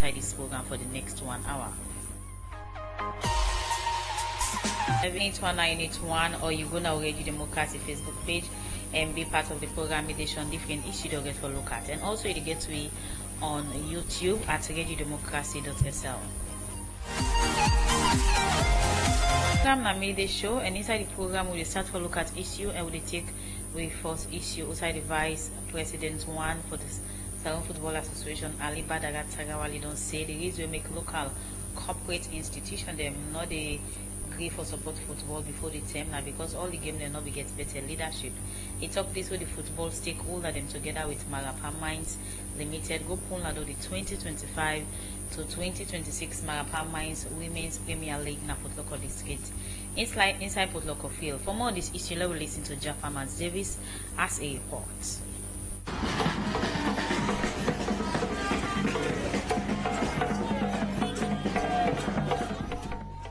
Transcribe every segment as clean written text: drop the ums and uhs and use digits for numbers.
inside this program for the next 1 hour. 781-981, or you go now Radio Democracy Facebook page and be part of the program edition. Different issue to get for look at, and also you get to be on YouTube at radiodemocracy.sl. Program na made the show, and inside the program we will start for look at issue, and we will take we first issue outside the Vice President one for the Salon Football Association, Ali Badagat Tagawali, don't say the reason we make local corporate institution them not the agree for support football before the term now, because all the game they not be get better leadership. It took place with the football stakeholder them together with Marapa Mines Limited go pull out the 2025 to 2026 Marapa Mines Women's Premier League na Port Loko district. Inside Port Loko field. For more on this issue, let's listen to Japaman's Davis as a report.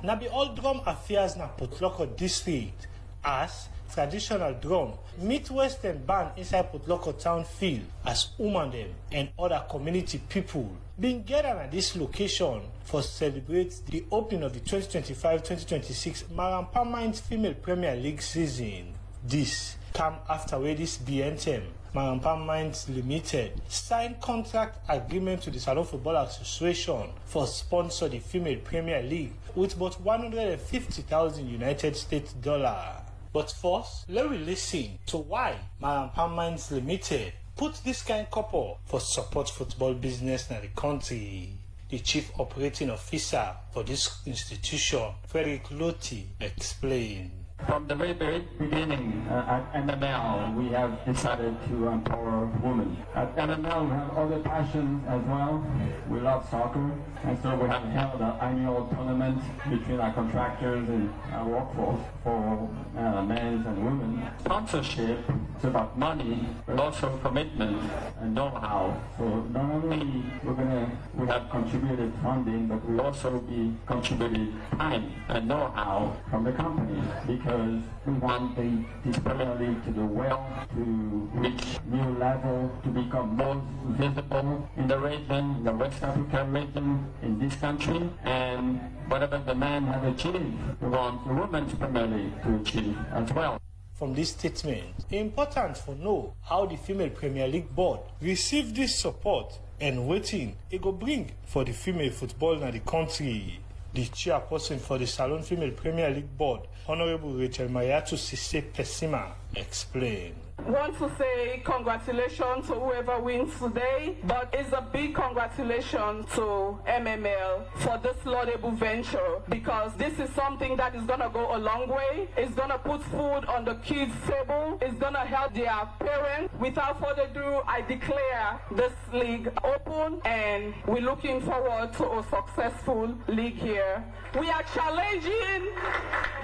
Na be all drum affairs na Port Loko district as traditional drum meet western band inside Port Loko town field as women them and other community people been gathered at this location for celebrate the opening of the 2025-2026 Marapa Mines Female Premier League season. This come after where this BNTM Marapa Mines Limited signed contract agreement to the Salon Football Association for sponsor the Female Premier League with about 150,000 United States dollar. But first, let me listen to why Marapa Mines Limited put this kind couple for support football business in the country. The chief operating officer for this institution, Frederick Lotti, explained. From the very beginning at MML, we have decided to empower women. At MML, we have other passions as well. We love soccer, and so we have held an annual tournament between our contractors and our workforce for men and women. Sponsorship is about money, but also commitment and know-how. So not only we have contributed funding, but we also contributed time and know-how from the company, because we want this Premier League to do well, to reach new level, to become more visible in the region, in the West African region, in this country, and whatever the men have achieved, we want the Women's Premier League to achieve as well. From this statement, it's important to know how the Female Premier League Board received this support and waiting it go bring for the female football in the country. The chairperson for the Salon Female Premier League Board, Honorable Rachel Mayatu Sise Pesima, explained. I want to say congratulations to whoever wins today, but it's a big congratulations to MML for this laudable venture, because this is something that is going to go a long way. It's going to put food on the kids' table. It's going to help their parents. Without further ado, I declare this league open, and we're looking forward to a successful league here. We are challenging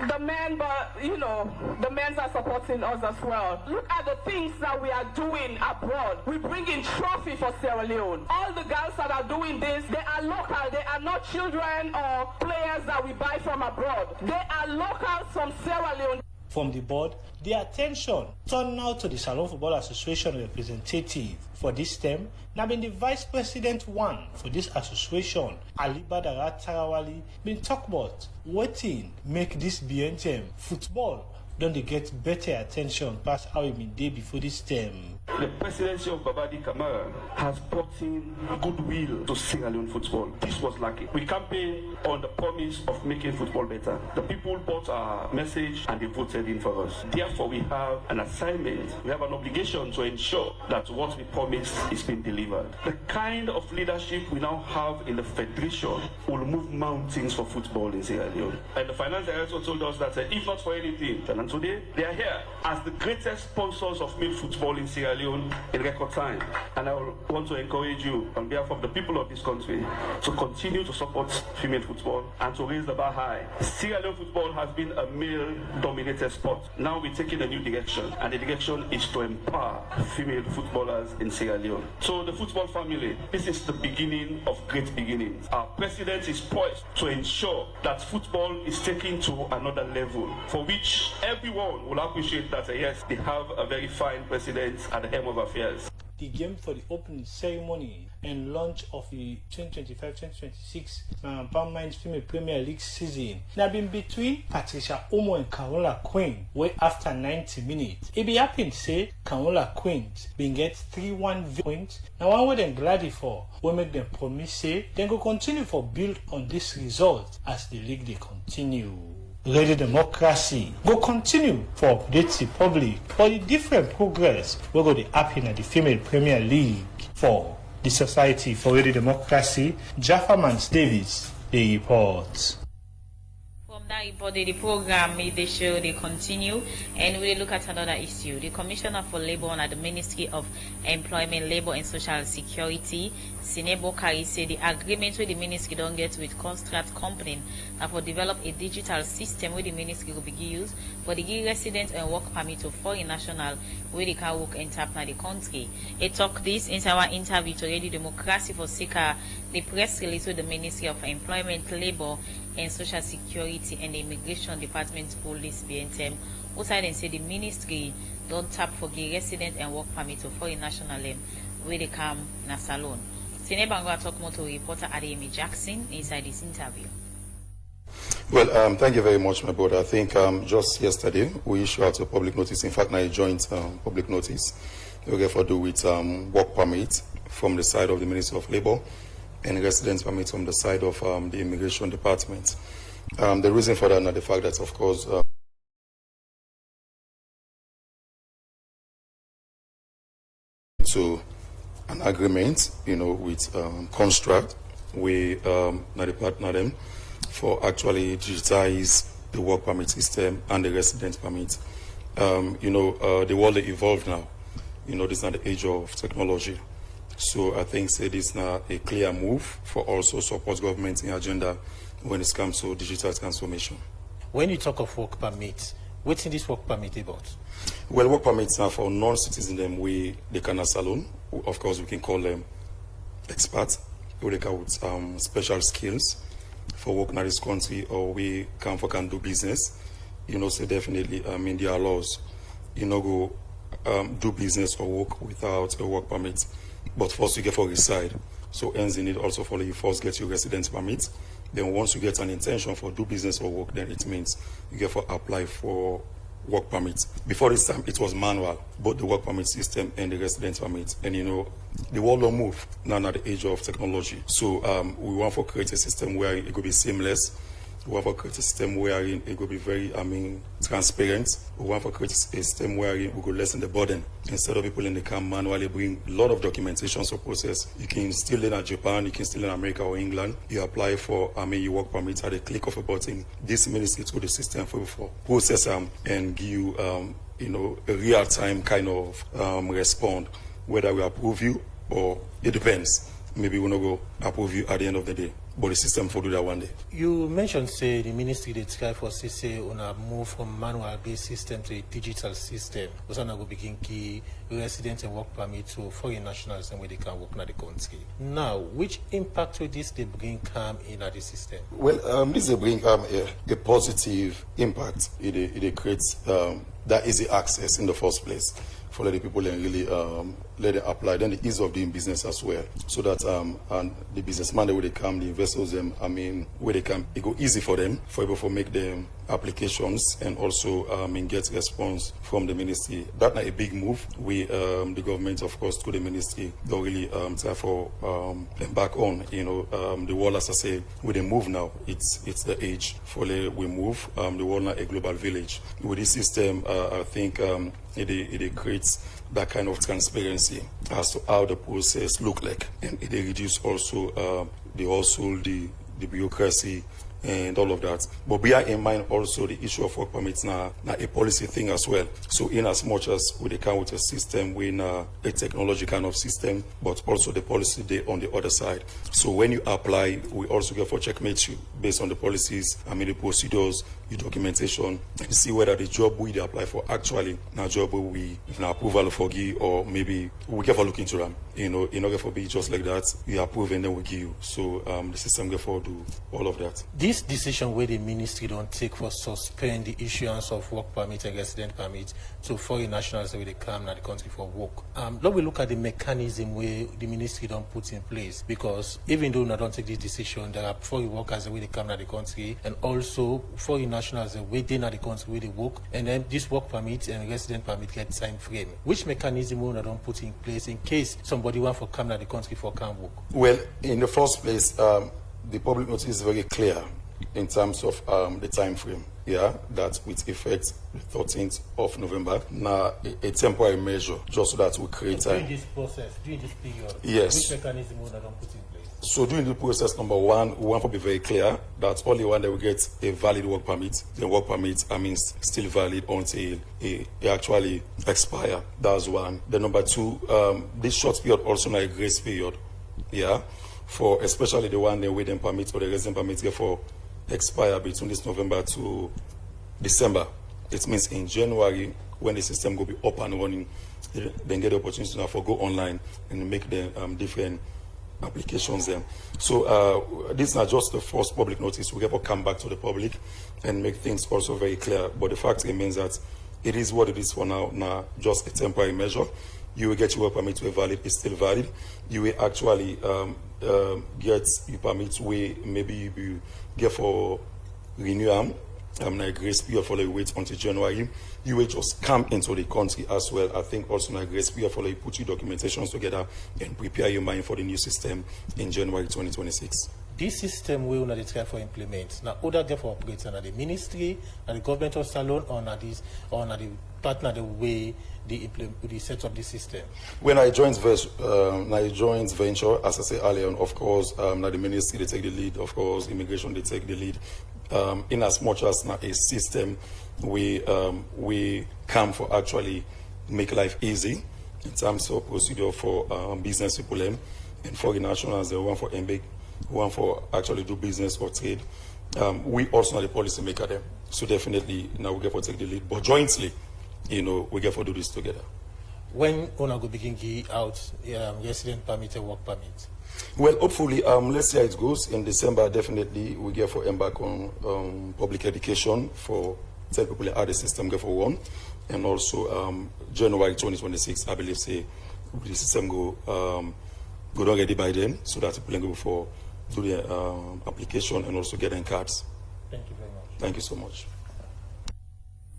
the men, but the men are supporting us as well. Look at the things that we are doing abroad. We bring in trophy for Sierra Leone. All the girls that are doing this, they are local. They are not children or players that we buy from abroad. They are locals from Sierra Leone. From the board, the attention turned now to the Salon Football Association representative. For this term, now been the Vice President one for this association, Ali Badarat Tarawali, been talk about waiting make this BNTM football don't they get better attention past how it been day before this term. The presidency of Babadi Kamara has brought in goodwill to Sierra Leone football. This was lucky. We campaigned on the promise of making football better. The people bought our message and they voted in for us. Therefore, we have an assignment. We have an obligation to ensure that what we promised is being delivered. The kind of leadership we now have in the federation will move mountains for football in Sierra Leone. And the finance director told us that if not for anything, and today they are here as the greatest sponsors of male football in Sierra Leone in record time. And I want to encourage you on behalf of the people of this country to continue to support female football and to raise the bar high. Sierra Leone football has been a male-dominated sport. Now we're taking a new direction, and the direction is to empower female footballers in Sierra Leone. So the football family, this is the beginning of great beginnings. Our president is poised to ensure that football is taken to another level, for which everyone will appreciate that, yes, they have a very fine president at the helm of affairs. the game for the opening ceremony and launch of the 2025-2026 Permanent Female Premier League season. Now been between Patricia Omo and Carola Queen, where after 90 minutes, it be happened say Carola Queens been get 3-1 points. Now one way them glad for, we make them promise say, then go continue for build on this result as the league they continue. Radio Democracy go continue for updates the public for the different progress we go to happen at the Female Premier League. For the Society for Radio Democracy, Jaffa Davis, the report. From that report, the program made the show they continue, and we look at another issue. The Commissioner for Labour at the Ministry of Employment, Labour and Social Security, Sinebo Kari, said the agreement with the ministry don't get with contract company and for develop a digital system where the ministry will be used for the give residents and work permit to foreign national where they can work and tap in the country. He talked this in our interview to Radio Democracy for Sika, the press release with the Ministry of Employment, Labour and Social Security and the Immigration Department Police BNTM. Also, they say the ministry don't tap for give resident and work permit to foreign national where they come in a salon. Senebango talk more to reporter Adeyemi Jackson inside this interview. Well, thank you very much, my brother. I think just yesterday we issued out a public notice. In fact, now a joint public notice we have to do with work permit from the side of the Ministry of Labour and residence permit from the side of the Immigration Department. The reason for that is the fact that, of course, to an agreement, with construct, we the partner them for actually digitize the work permit system and the residence permit. The world is evolved now. This is not the age of technology. So I think this is now a clear move for also support government in agenda when it comes to digital transformation. When you talk of work permit, what's in this work permit about? Well, work permits now for non-citizens, they can salon. Of course, we can call them experts, or they come with special skills for working in this country, or we can do business. So definitely, there are laws. Go do business or work without a work permit. But first you get for reside. So hence you need also for you first get your residence permit. Then once you get an intention for do business or work, then it means you get for apply for work permit. Before this time it was manual, both the work permit system and the residence permit. And the world will move now at the age of technology. So we want to create a system where it will be seamless. We want to create a system where it will be very, transparent. We want to create a system where we will lessen the burden. Instead of people in the camp manually bring a lot of documentation or process. You can still in Japan, you can still in America or England. You apply for, your work permit at the click of a button. This ministry to the system for process and give you, a real-time kind of respond, whether we approve you or it depends. Maybe we'll not go approve you at the end of the day. But the system for do that one day. You mentioned, say, the ministry they try for say on a move from manual-based system to a digital system. Also, now go begin key resident and work permit to foreign nationals and where they can work in the country. Now, which impact will this they bring come in at the system? Well, this will bring a positive impact. It creates that easy access in the first place for the people and really let it apply. Then the ease of doing business as well, so that and the businessman where they come, the investors them, where they come, it go easy for them, for able to make them applications and also get response from the ministry. That's not a big move. We the government, of course, to the ministry, don't really try for embark on. The world, as I say, with the move now, it's the age for we move. The world now a global village. With this system, I think it creates that kind of transparency as to how the process look like, and it reduce also the bureaucracy and all of that. But bear in mind also the issue of work permits now a policy thing as well. So in as much as we come with a system, we a technology kind of system, but also the policy they on the other side. So when you apply, we also get for checkmate you based on the policies, the procedures, the documentation, and see whether the job we apply for actually now job we if now approval for give, or maybe we get for look into them. In order for be just like that, you approve and then we give you. So the system get for do all of that. This decision where the ministry don't take for suspend the issuance of work permit and resident permit to foreign nationals where they come to the country for work. Let we look at the mechanism where the ministry don't put in place, because even though they don't take this decision, there are foreign workers the way they come to the country, and also foreign nationals the way they in the country where they work, and then this work permit and resident permit get time frame. Which mechanism will they don't put in place in case somebody want to come to the country for can work? Well, in the first place, the public notice is very clear in terms of the time frame. Yeah, that with effect the 13th of November. Now, a temporary measure just so that we create time. During this process, during this period, yes. Which mechanism will they don't put in place? So during the process, number one, we want to be very clear that only one that will get a valid work permit. The work permit, still valid until it actually expire. That's one. The number two, this short period also not a grace period. Yeah, for especially the one the waiting permit or the resident permit for expire between this November to December. It means in January, when the system will be up and running, then get the opportunity now for go online and make the different applications there. So this is not just the first public notice. We have to come back to the public and make things also very clear. But the fact remains that it is what it is for now. Now, just a temporary measure. You will get your work permit to be valid. It's still valid. You will actually get your permit where maybe you get for renewal. A grace period for the wait until January. You will just come into the country as well. I think also a grace period for you put your documentations together and prepare your mind for the new system in January 2026. This system will not try for implement. Now, other get for operate under the ministry, and the government of Salon, or the partner the way they set up the system. When I joined venture, as I said earlier on, of course, now the ministry they take the lead. Of course, immigration they take the lead. In as much as now a system, we come for actually make life easy in terms of procedure for business people and foreign nationals. They want for embed, one for actually do business or trade. We also are the policy maker there. So definitely now we get for take the lead. But jointly, we get for do this together. When Ona go begin give out resident permit and work permit? Well, hopefully, let's see how it goes. In December, definitely we get for embark on public education for tell people how the system get for one. And also January 2026, I believe say the system go down ready by then, so that people can go for do the application and also get in cards. Thank you very much. Thank you so much.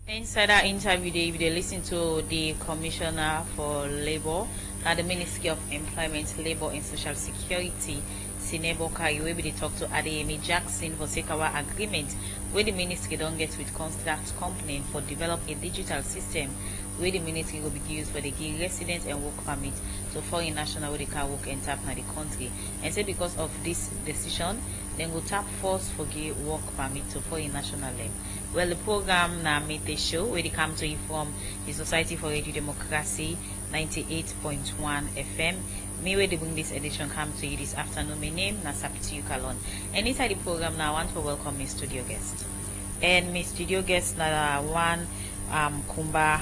Inside our interview, they listen to the Commissioner for Labour at the Ministry of Employment, Labour and Social Security, Sinebo Kai, where they talk to Adeyemi Jackson for Sekawa agreement, where the ministry don't get with contract company for develop a digital system where the ministry will be used for the resident and work permit to foreign national where they can work and tap in the country. And say because of this decision, then go tap force for work permit to foreign national them. Well, the program na made the show where they come to you from the Society for Radio Democracy 98.1 FM. Me where they bring this edition come to you this afternoon. My name na Sapiti Ukalon. And inside the program now I want to welcome my studio guest. And my studio guest na one Kumba